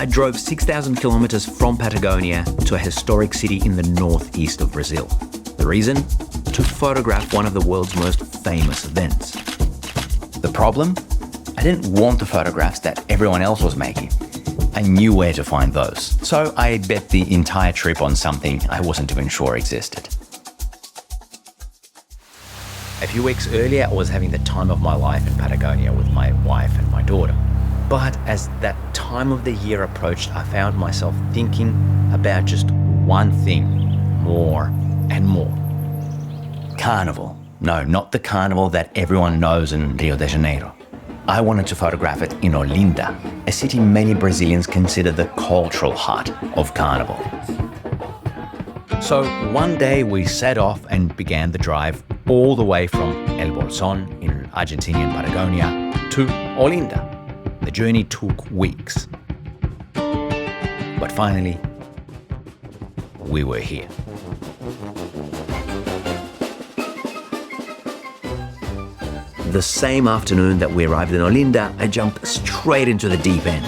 I drove 6,000 kilometers from Patagonia to a historic city in the northeast of Brazil. The reason? To photograph one of the world's most famous events. The problem? I didn't want the photographs that everyone else was making. I knew where to find those, so I bet the entire trip on something I wasn't even sure existed. A few weeks earlier, I was having the time of my life in Patagonia with my wife and my daughter. But as that time of the year approached, I found myself thinking about just one thing more and more. Carnival. No, not the carnival that everyone knows in Rio de Janeiro. I wanted to photograph it in Olinda, a city many Brazilians consider the cultural heart of Carnival. So one day we set off and began the drive all the way from El Bolsón in Argentinian Patagonia to Olinda. The journey took weeks. But finally, we were here. The same afternoon that we arrived in Olinda, I jumped straight into the deep end.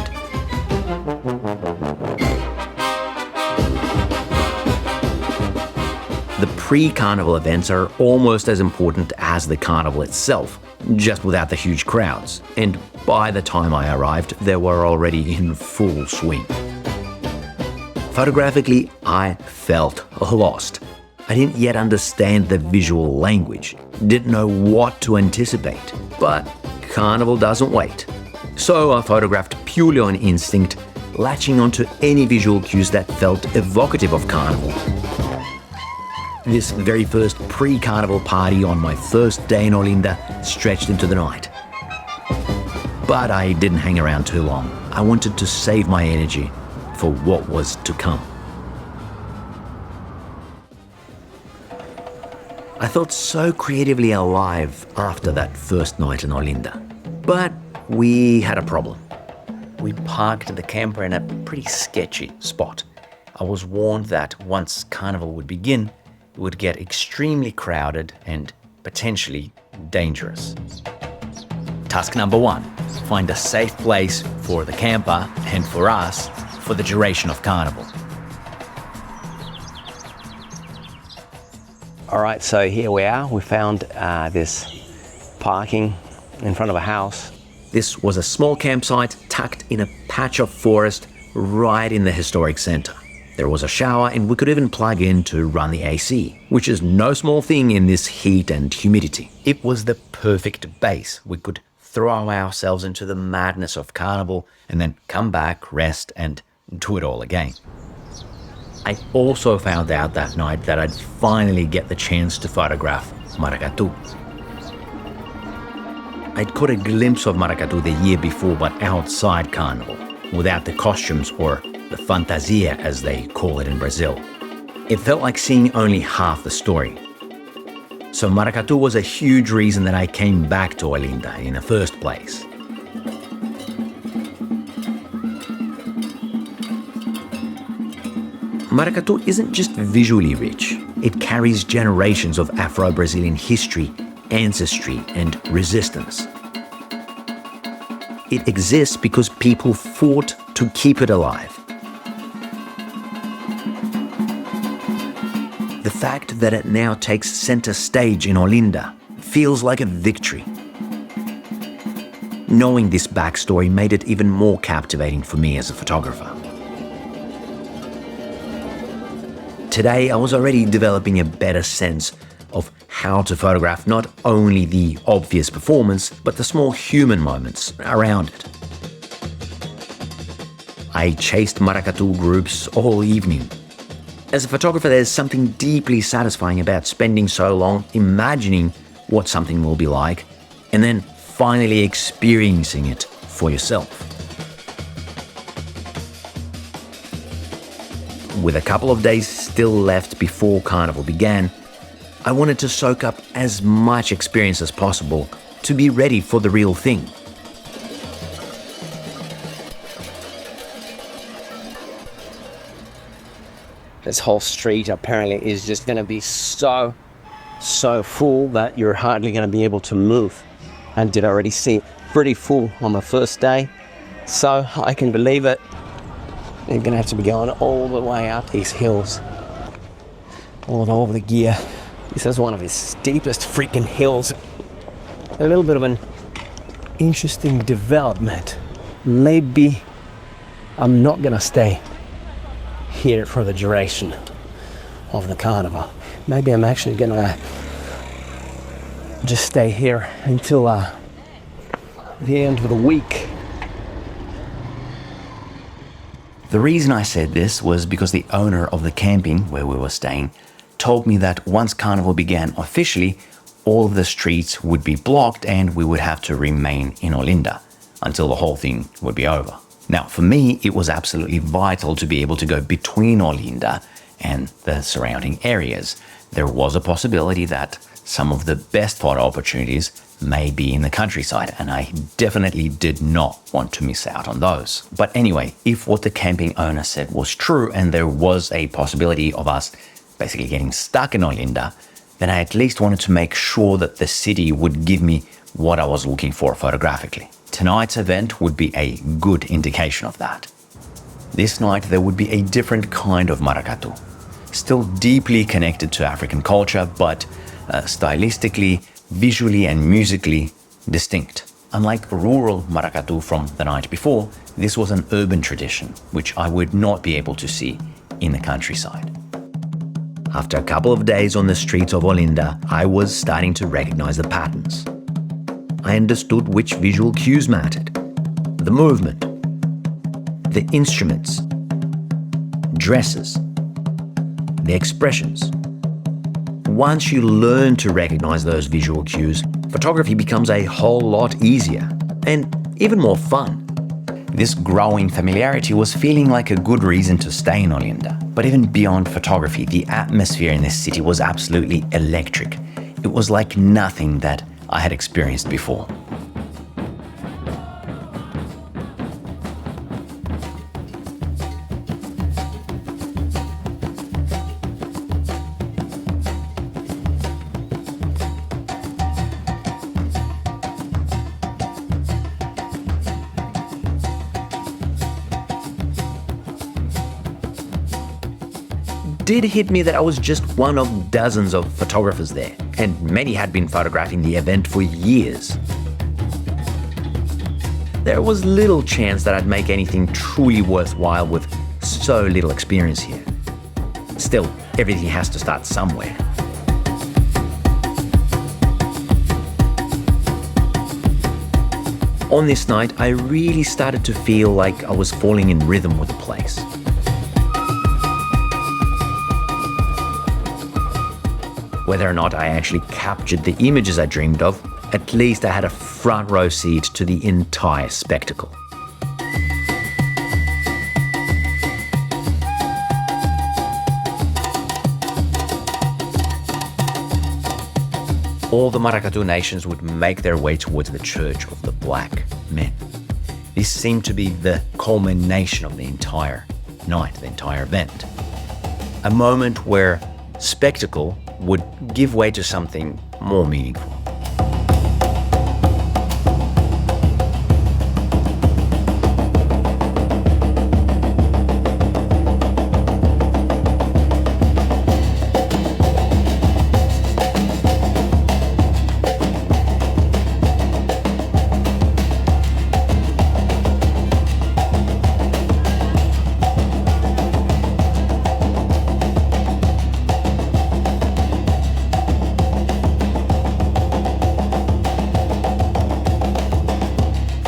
The pre-carnival events are almost as important as the carnival itself, just without the huge crowds. And by the time I arrived, they were already in full swing. Photographically, I felt lost. I didn't yet understand the visual language, didn't know what to anticipate. But Carnival doesn't wait. So I photographed purely on instinct, latching onto any visual cues that felt evocative of Carnival. This very first pre-Carnival party on my first day in Olinda stretched into the night. But I didn't hang around too long. I wanted to save my energy for what was to come. I felt so creatively alive after that first night in Olinda. But we had a problem. We parked the camper in a pretty sketchy spot. I was warned that once Carnival would begin, it would get extremely crowded and potentially dangerous. Task number 1, find a safe place for the camper and for us for the duration of Carnival. All right, so here we are. We found this parking in front of a house. This was a small campsite tucked in a patch of forest right in the historic center. There was a shower and we could even plug in to run the AC, which is no small thing in this heat and humidity. It was the perfect base. We could throw ourselves into the madness of Carnival and then come back, rest, and do it all again. I also found out that night that I'd finally get the chance to photograph Maracatu. I'd caught a glimpse of Maracatu the year before, but outside Carnival, without the costumes or the fantasia as they call it in Brazil. It felt like seeing only half the story. So Maracatu was a huge reason that I came back to Olinda in the first place. Maracatu isn't just visually rich, it carries generations of Afro-Brazilian history, ancestry, and resistance. It exists because people fought to keep it alive. The fact that it now takes center stage in Olinda feels like a victory. Knowing this backstory made it even more captivating for me as a photographer. Today, I was already developing a better sense of how to photograph not only the obvious performance, but the small human moments around it. I chased Maracatu groups all evening. As a photographer, there's something deeply satisfying about spending so long imagining what something will be like, and then finally experiencing it for yourself. With a couple of days still left before Carnival began, I wanted to soak up as much experience as possible to be ready for the real thing. This whole street apparently is just going to be so full that you're hardly going to be able to move. And did already see it pretty full on the first day, so I can believe it. You're going to have to be going all the way up these hills. All over the gear. This is one of his steepest freaking hills. A little bit of an interesting development. Maybe I'm not going to stay here for the duration of the carnival. Maybe I'm actually going to just stay here until the end of the week. The reason I said this was because the owner of the camping where we were staying told me that once Carnival began officially, all of the streets would be blocked and we would have to remain in Olinda until the whole thing would be over. Now, for me, it was absolutely vital to be able to go between Olinda and the surrounding areas. There was a possibility that some of the best photo opportunities may be in the countryside, and I definitely did not want to miss out on those. But anyway, if what the camping owner said was true and there was a possibility of us basically getting stuck in Olinda, then I at least wanted to make sure that the city would give me what I was looking for photographically. Tonight's event would be a good indication of that. This night there would be a different kind of maracatu, still deeply connected to African culture, but stylistically, visually and musically distinct. Unlike rural maracatu from the night before, this was an urban tradition, which I would not be able to see in the countryside. After a couple of days on the streets of Olinda, I was starting to recognize the patterns. I understood which visual cues mattered. The movement, the instruments, dresses, the expressions. Once you learn to recognize those visual cues, photography becomes a whole lot easier and even more fun. This growing familiarity was feeling like a good reason to stay in Olinda. But even beyond photography, the atmosphere in this city was absolutely electric. It was like nothing that I had experienced before. Did hit me that I was just one of dozens of photographers there, and many had been photographing the event for years. There was little chance that I'd make anything truly worthwhile with so little experience here. Still, everything has to start somewhere. On this night, I really started to feel like I was falling in rhythm with the place. Whether or not I actually captured the images I dreamed of, at least I had a front row seat to the entire spectacle. All the Maracatu nations would make their way towards the Church of the Black Men. This seemed to be the culmination of the entire night, the entire event. A moment where spectacle would give way to something more meaningful.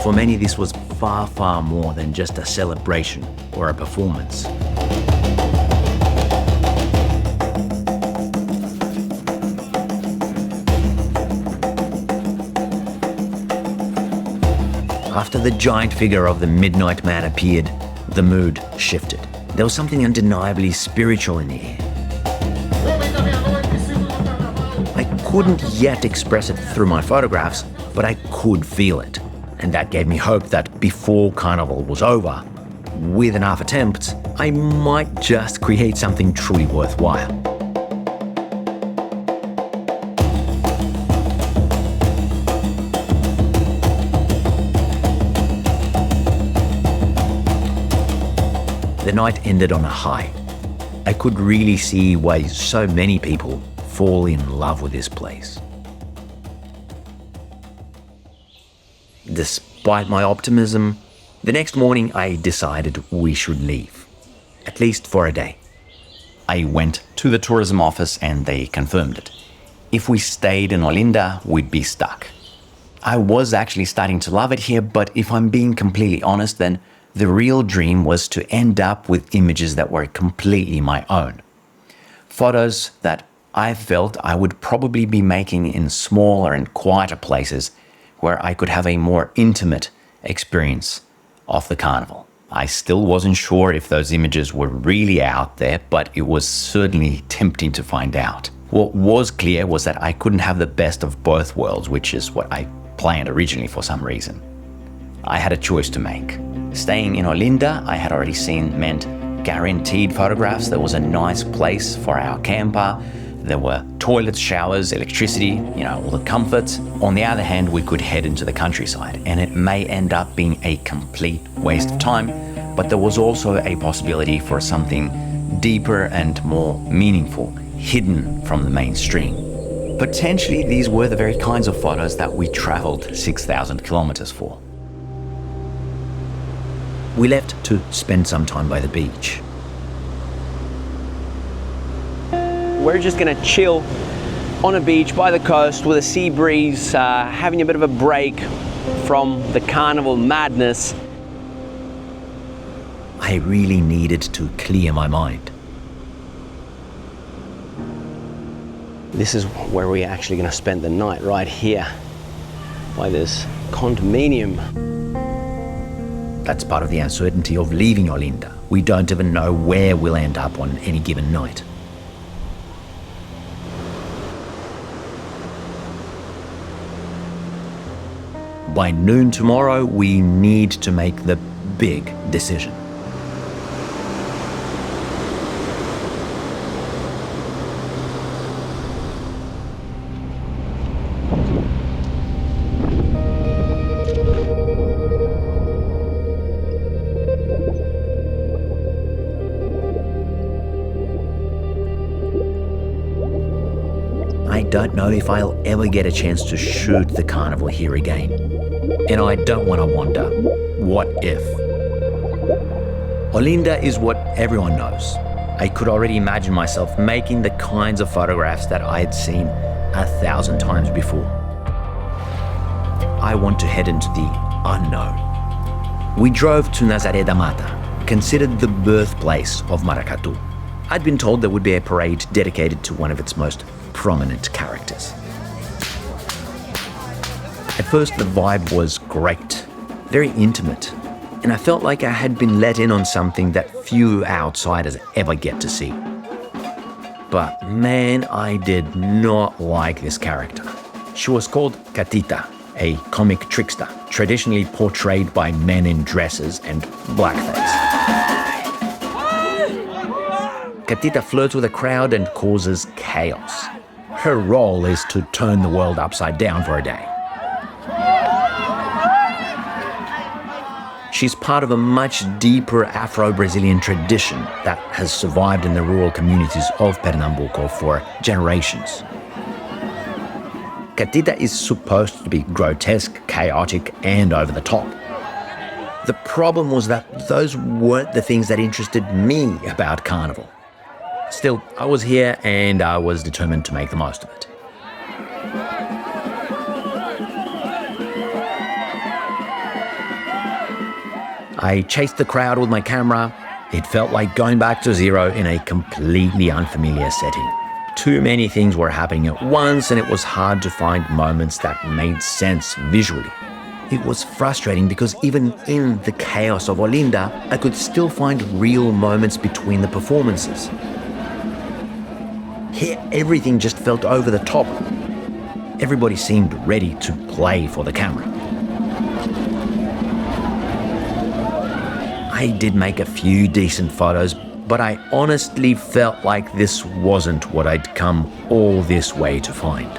For many, this was far, far more than just a celebration or a performance. After the giant figure of the Midnight Man appeared, the mood shifted. There was something undeniably spiritual in the air. I couldn't yet express it through my photographs, but I could feel it. And that gave me hope that before Carnival was over, with enough attempts, I might just create something truly worthwhile. The night ended on a high. I could really see why so many people fall in love with this place. Despite my optimism, the next morning I decided we should leave, at least for a day. I went to the tourism office and they confirmed it. If we stayed in Olinda, we'd be stuck. I was actually starting to love it here, but if I'm being completely honest, then the real dream was to end up with images that were completely my own. Photos that I felt I would probably be making in smaller and quieter places where I could have a more intimate experience of the carnival. I still wasn't sure if those images were really out there, but it was certainly tempting to find out. What was clear was that I couldn't have the best of both worlds, which is what I planned originally for some reason. I had a choice to make. Staying in Olinda, I had already seen, meant guaranteed photographs. There was a nice place for our camper. There were toilets, showers, electricity, all the comforts. On the other hand, we could head into the countryside, and it may end up being a complete waste of time, but there was also a possibility for something deeper and more meaningful, hidden from the mainstream. Potentially, these were the very kinds of photos that we traveled 6,000 kilometers for. We left to spend some time by the beach. We're just gonna chill on a beach by the coast with a sea breeze, having a bit of a break from the carnival madness. I really needed to clear my mind. This is where we're actually gonna spend the night, right here, by this condominium. That's part of the uncertainty of leaving Olinda. We don't even know where we'll end up on any given night. By noon tomorrow, we need to make the big decision. I don't know if I'll ever get a chance to shoot the carnival here again. And I don't want to wonder, what if? Olinda is what everyone knows. I could already imagine myself making the kinds of photographs that I had seen 1,000 times before. I want to head into the unknown. We drove to Nazaré da Mata, considered the birthplace of Maracatu. I'd been told there would be a parade dedicated to one of its most prominent characters. At first, the vibe was great, very intimate, and I felt like I had been let in on something that few outsiders ever get to see. But man, I did not like this character. She was called Catita, a comic trickster, traditionally portrayed by men in dresses and blackface. Catita flirts with a crowd and causes chaos. Her role is to turn the world upside down for a day. She's part of a much deeper Afro-Brazilian tradition that has survived in the rural communities of Pernambuco for generations. Catita is supposed to be grotesque, chaotic, and over the top. The problem was that those weren't the things that interested me about Carnival. Still, I was here and I was determined to make the most of it. I chased the crowd with my camera. It felt like going back to zero in a completely unfamiliar setting. Too many things were happening at once, and it was hard to find moments that made sense visually. It was frustrating because even in the chaos of Olinda, I could still find real moments between the performances. Here, everything just felt over the top. Everybody seemed ready to play for the camera. I did make a few decent photos, but I honestly felt like this wasn't what I'd come all this way to find.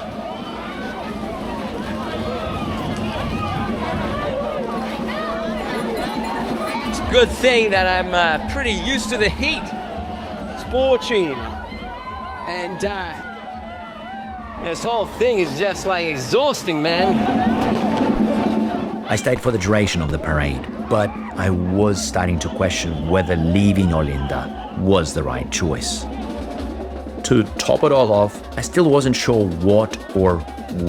Good thing that I'm pretty used to the heat. Scorching. And this whole thing is just like exhausting, man. I stayed for the duration of the parade, but I was starting to question whether leaving Olinda was the right choice. To top it all off, I still wasn't sure what or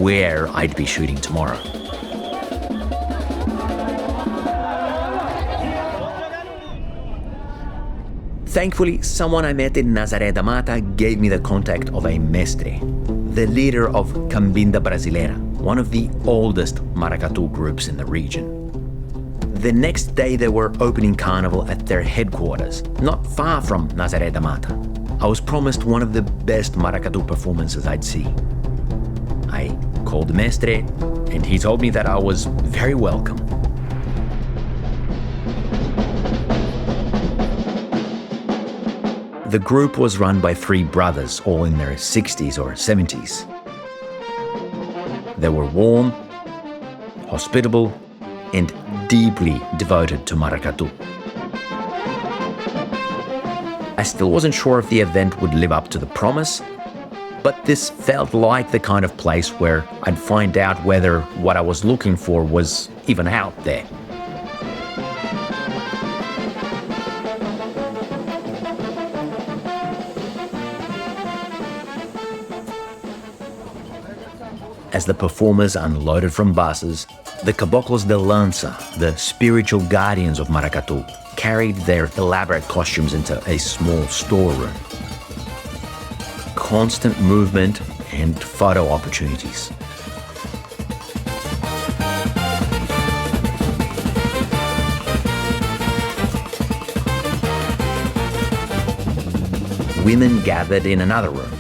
where I'd be shooting tomorrow. Thankfully, someone I met in Nazaré da Mata gave me the contact of a mestre, the leader of Cambinda Brasileira, one of the oldest maracatu groups in the region. The next day they were opening Carnival at their headquarters, not far from Nazaré da Mata. I was promised one of the best maracatu performances I'd see. I called the mestre, and he told me that I was very welcome. The group was run by three brothers, all in their 60s or 70s. They were warm, hospitable, and deeply devoted to maracatu. I still wasn't sure if the event would live up to the promise, but this felt like the kind of place where I'd find out whether what I was looking for was even out there. As the performers unloaded from buses, the caboclos de lança, the spiritual guardians of maracatu, carried their elaborate costumes into a small storeroom. Constant movement and photo opportunities. Women gathered in another room.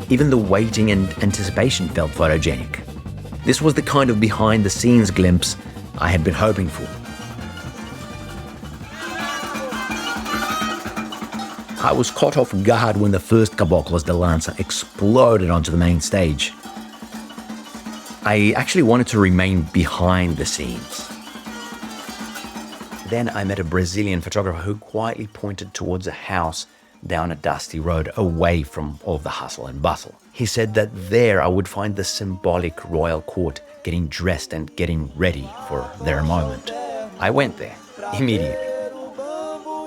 Even the waiting and anticipation felt photogenic. This was the kind of behind-the-scenes glimpse I had been hoping for. I was caught off guard when the first caboclos de lança exploded onto the main stage. I actually wanted to remain behind the scenes. Then I met a Brazilian photographer who quietly pointed towards a house down a dusty road away from all the hustle and bustle. He said that there I would find the symbolic royal court getting dressed and getting ready for their moment. I went there immediately.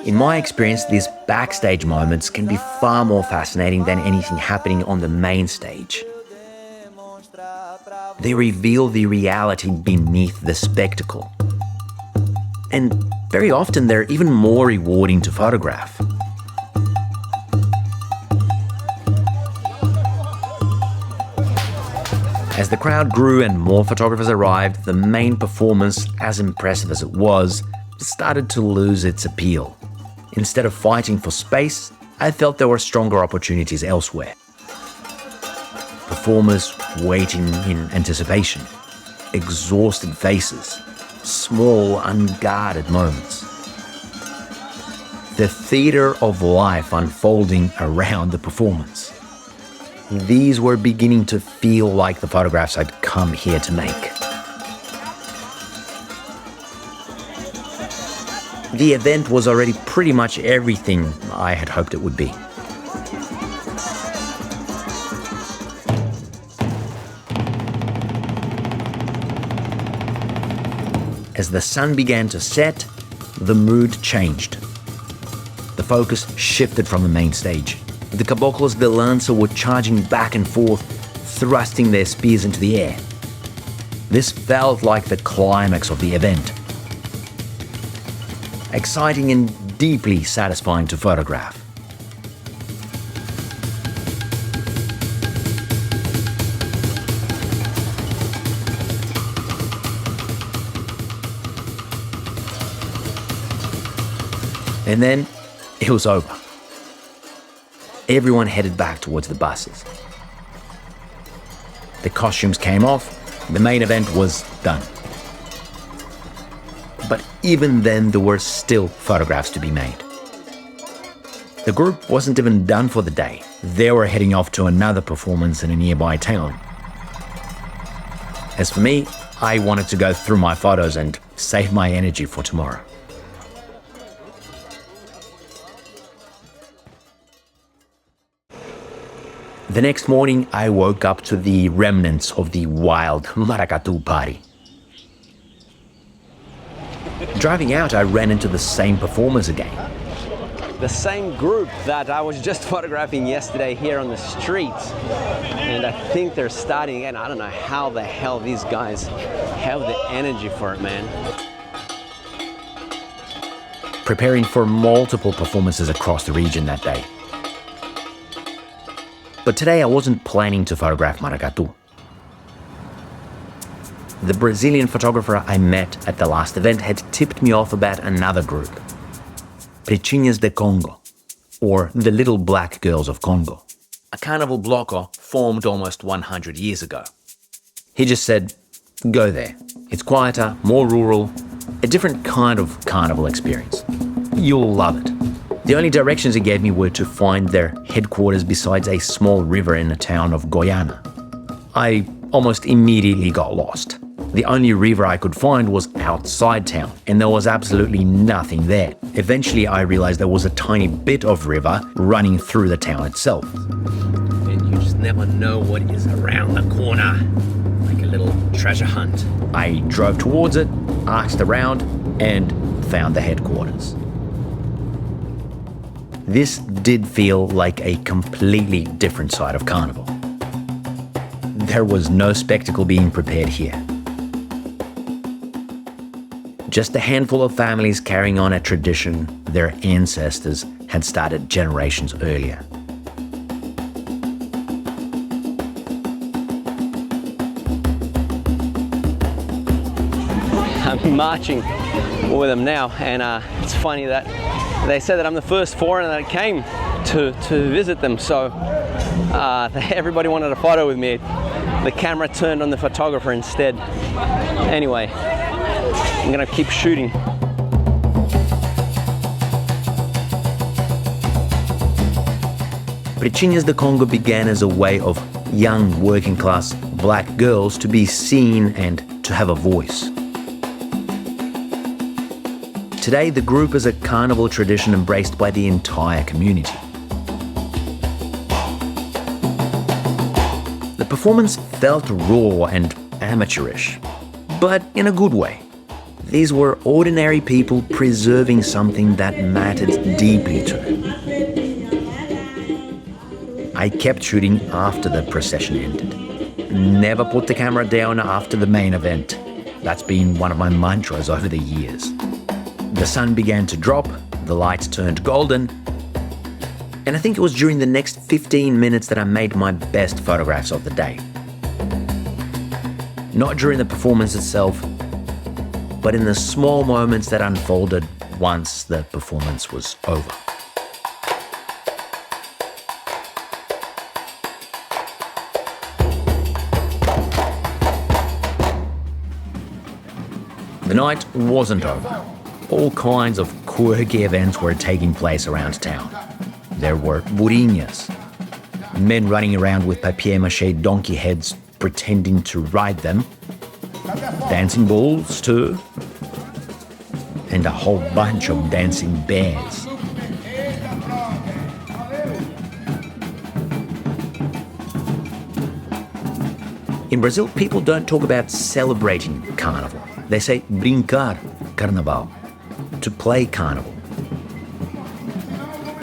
In my experience, these backstage moments can be far more fascinating than anything happening on the main stage. They reveal the reality beneath the spectacle. And very often they're even more rewarding to photograph. As the crowd grew and more photographers arrived, the main performance, as impressive as it was, started to lose its appeal. Instead of fighting for space, I felt there were stronger opportunities elsewhere. Performers waiting in anticipation, exhausted faces, small, unguarded moments. The theater of life unfolding around the performance. These were beginning to feel like the photographs I'd come here to make. The event was already pretty much everything I had hoped it would be. As the sun began to set, the mood changed. The focus shifted from the main stage. The caboclos de lança were charging back and forth, thrusting their spears into the air. This felt like the climax of the event. Exciting and deeply satisfying to photograph. And then it was over. Everyone headed back towards the buses. The costumes came off, the main event was done. But even then, there were still photographs to be made. The group wasn't even done for the day. They were heading off to another performance in a nearby town. As for me, I wanted to go through my photos and save my energy for tomorrow. The next morning, I woke up to the remnants of the wild Maracatu party. Driving out, I ran into the same performers again. The same group that I was just photographing yesterday here on the streets. And I think they're starting again. I don't know how the hell these guys have the energy for it, man. Preparing for multiple performances across the region that day. But today I wasn't planning to photograph Maracatu. The Brazilian photographer I met at the last event had tipped me off about another group, Pretinhas de Congo, or the Little Black Girls of Congo, a carnival blocker formed almost 100 years ago. He just said, go there. It's quieter, more rural, a different kind of carnival experience. You'll love it. The only directions he gave me were to find their headquarters besides a small river in the town of Goiânia. I almost immediately got lost. The only river I could find was outside town, and there was absolutely nothing there. Eventually, I realized there was a tiny bit of river running through the town itself. And you just never know what is around the corner, like a little treasure hunt. I drove towards it, asked around, and found the headquarters. This did feel like a completely different side of Carnival. There was no spectacle being prepared here. Just a handful of families carrying on a tradition their ancestors had started generations earlier. I'm marching with them now, and it's funny that they said that I'm the first foreigner that came to visit them, so everybody wanted a photo with me. The camera turned on the photographer instead. Anyway, I'm gonna keep shooting. Pretinhas de Congo began as a way of young working-class black girls to be seen and to have a voice. Today, the group is a carnival tradition embraced by the entire community. The performance felt raw and amateurish, but in a good way. These were ordinary people preserving something that mattered deeply to them. I kept shooting after the procession ended. Never put the camera down after the main event. That's been one of my mantras over the years. The sun began to drop, the lights turned golden, and I think it was during the next 15 minutes that I made my best photographs of the day. Not during the performance itself, but in the small moments that unfolded once the performance was over. The night wasn't over. All kinds of quirky events were taking place around town. There were burinhas, men running around with papier-mâché donkey heads pretending to ride them, dancing bulls too, and a whole bunch of dancing bears. In Brazil, people don't talk about celebrating Carnival. They say brincar Carnaval, to play Carnival.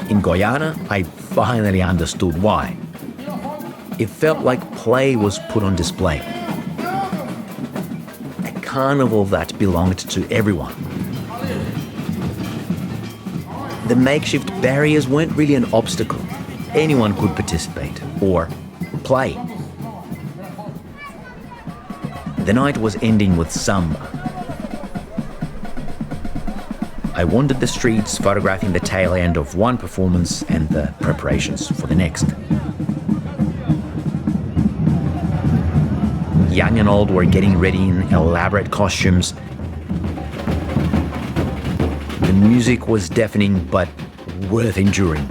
In Goiânia, I finally understood why. It felt like play was put on display. A carnival that belonged to everyone. The makeshift barriers weren't really an obstacle. Anyone could participate or play. The night was ending with samba. I wandered the streets, photographing the tail end of one performance and the preparations for the next. Young and old were getting ready in elaborate costumes. The music was deafening, but worth enduring.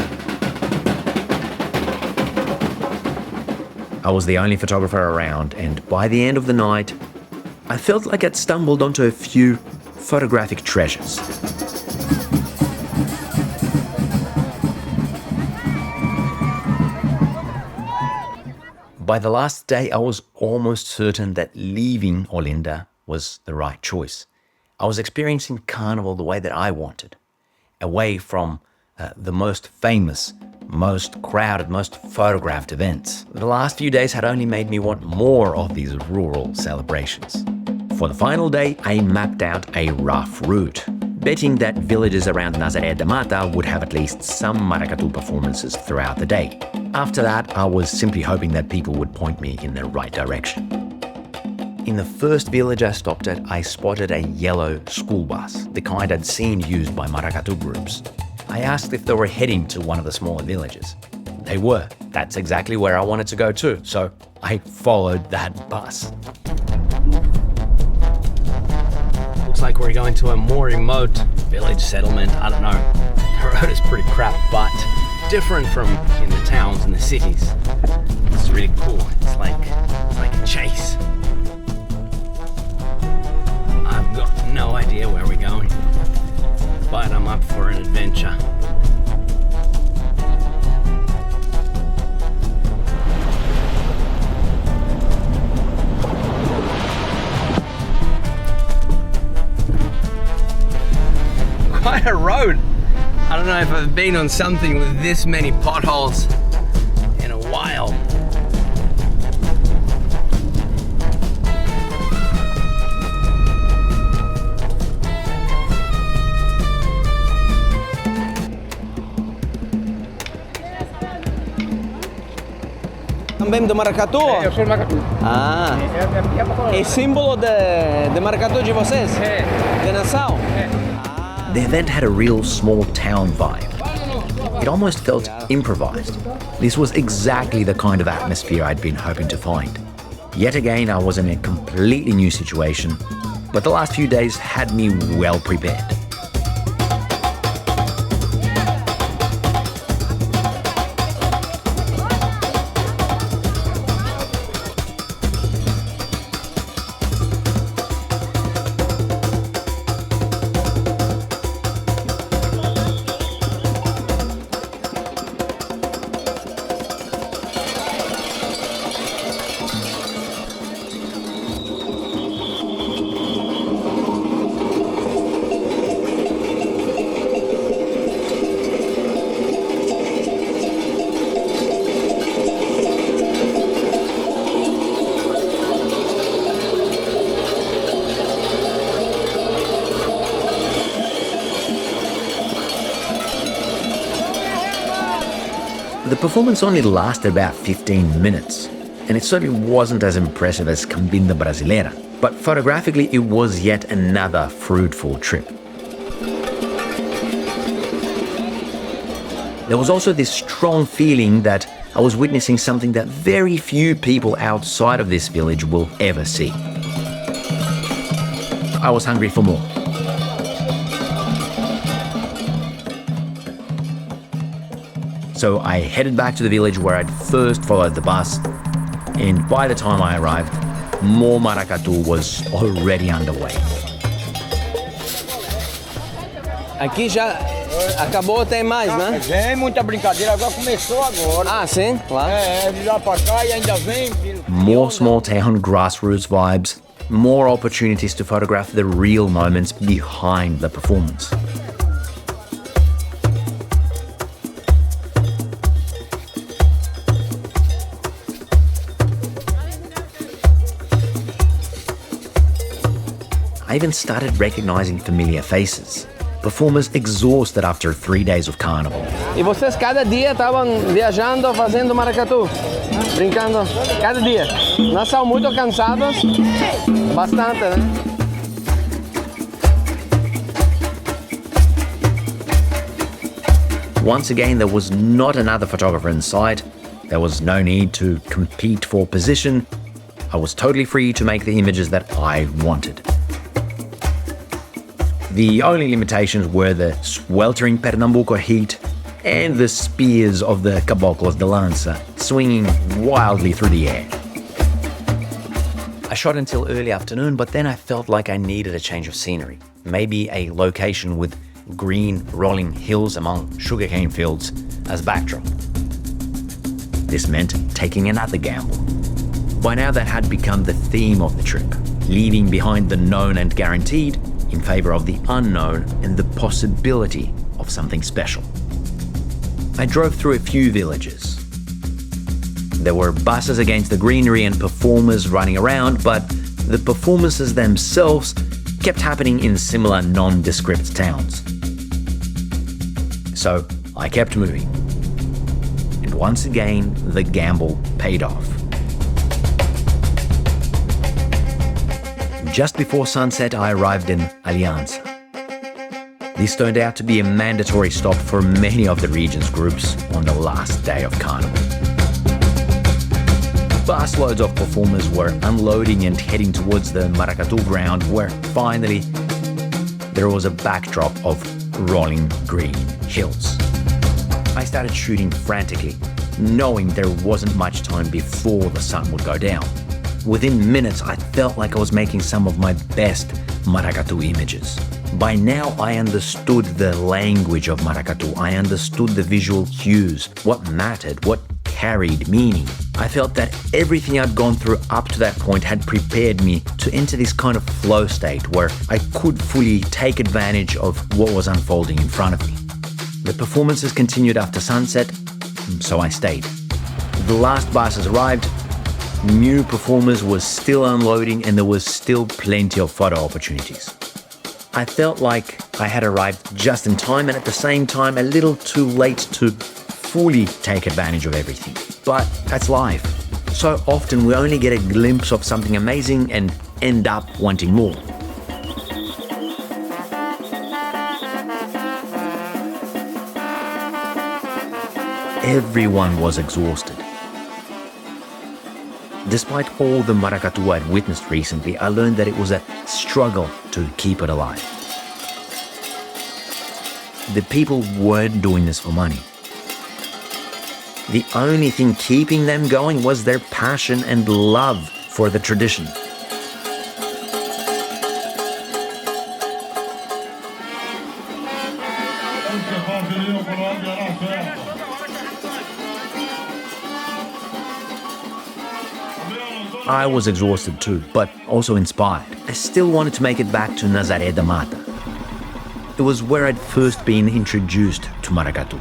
I was the only photographer around, and by the end of the night, I felt like I'd stumbled onto a few photographic treasures. By the last day, I was almost certain that leaving Olinda was the right choice. I was experiencing Carnival the way that I wanted, away from the most famous, most crowded, most photographed events. The last few days had only made me want more of these rural celebrations. For the final day, I mapped out a rough route, betting that villages around Nazaré de Mata would have at least some maracatu performances throughout the day. After that, I was simply hoping that people would point me in the right direction. In the first village I stopped at, I spotted a yellow school bus, the kind I'd seen used by maracatu groups. I asked if they were heading to one of the smaller villages. They were. That's exactly where I wanted to go too, so I followed that bus. Looks like we're going to a more remote village settlement. I don't know. The road is pretty crap, but different from in the towns and the cities. It's really cool. It's like a chase. I've got no idea where we're going, but I'm up for an adventure. Quite a road. I don't know if I've been on something with this many potholes in a while. Também do maracatu? Eu sou maracatu. Ah, é símbolo de maracatu de vocês? De Nassau? The event had a real small town vibe. It almost felt improvised. This was exactly the kind of atmosphere I'd been hoping to find. Yet again, I was in a completely new situation, but the last few days had me well prepared. The performance only lasted about 15 minutes, and it certainly wasn't as impressive as Cambinda Brasileira, but photographically it was yet another fruitful trip. There was also this strong feeling that I was witnessing something that very few people outside of this village will ever see. I was hungry for more. So I headed back to the village where I'd first followed the bus, and by the time I arrived, more maracatu was already underway. Aqui já acabou, tem mais, né? Vem muita brincadeira, agora começou agora. Ah, sim? Lá. De lá pra cá e ainda vem. More small town grassroots vibes, more opportunities to photograph the real moments behind the performance. I even started recognizing familiar faces. Performers exhausted after 3 days of Carnival. E vocês cada dia estavam viajando, fazendo maracatu? Brincando? Cada dia? Nós são muito cansados? Bastante, né? Once again, there was not another photographer in sight. There was no need to compete for position. I was totally free to make the images that I wanted. The only limitations were the sweltering Pernambuco heat and the spears of the caboclos de lança swinging wildly through the air. I shot until early afternoon, but then I felt like I needed a change of scenery. Maybe a location with green rolling hills among sugarcane fields as backdrop. This meant taking another gamble. By now that had become the theme of the trip, leaving behind the known and guaranteed in favor of the unknown and the possibility of something special. I drove through a few villages. There were buses against the greenery and performers running around, but the performances themselves kept happening in similar nondescript towns. So I kept moving. And once again, the gamble paid off. Just before sunset, I arrived in Alianza. This turned out to be a mandatory stop for many of the region's groups on the last day of Carnival. Busloads of performers were unloading and heading towards the Maracatu ground, where finally there was a backdrop of rolling green hills. I started shooting frantically, knowing there wasn't much time before the sun would go down. Within minutes, I felt like I was making some of my best Maracatu images. By now, I understood the language of Maracatu. I understood the visual cues, what mattered, what carried meaning. I felt that everything I'd gone through up to that point had prepared me to enter this kind of flow state where I could fully take advantage of what was unfolding in front of me. The performances continued after sunset, so I stayed. The last buses arrived, new performers were still unloading, and there was still plenty of photo opportunities. I felt like I had arrived just in time and at the same time a little too late to fully take advantage of everything. But that's life. So often we only get a glimpse of something amazing and end up wanting more. Everyone was exhausted. Despite all the Maracatu I'd witnessed recently, I learned that it was a struggle to keep it alive. The people weren't doing this for money. The only thing keeping them going was their passion and love for the tradition. I was exhausted too, but also inspired. I still wanted to make it back to Nazaré da Mata. It was where I'd first been introduced to Maracatu.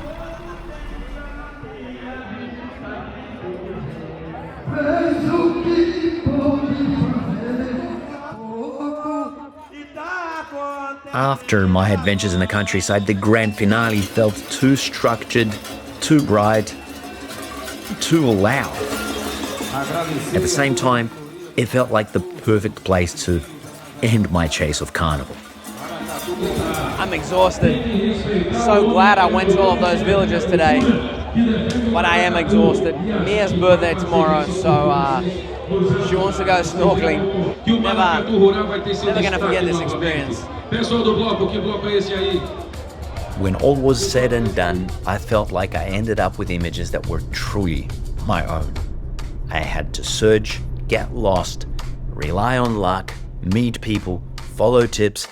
After my adventures in the countryside, the grand finale felt too structured, too bright, too loud. At the same time, it felt like the perfect place to end my chase of Carnival. I'm exhausted. So glad I went to all of those villages today. But I am exhausted. Mia's birthday tomorrow, so she wants to go snorkeling. Never gonna forget this experience. When all was said and done, I felt like I ended up with images that were truly my own. I had to search, get lost, rely on luck, meet people, follow tips,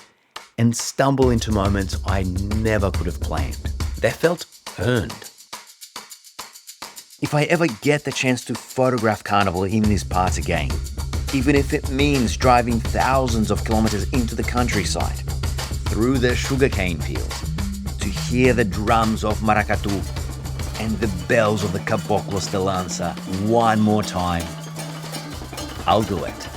and stumble into moments I never could have planned. They felt earned. If I ever get the chance to photograph Carnival in these parts again, even if it means driving thousands of kilometers into the countryside, through the sugarcane fields, to hear the drums of Maracatu and the bells of the Caboclos de Lança one more time, I'll do it.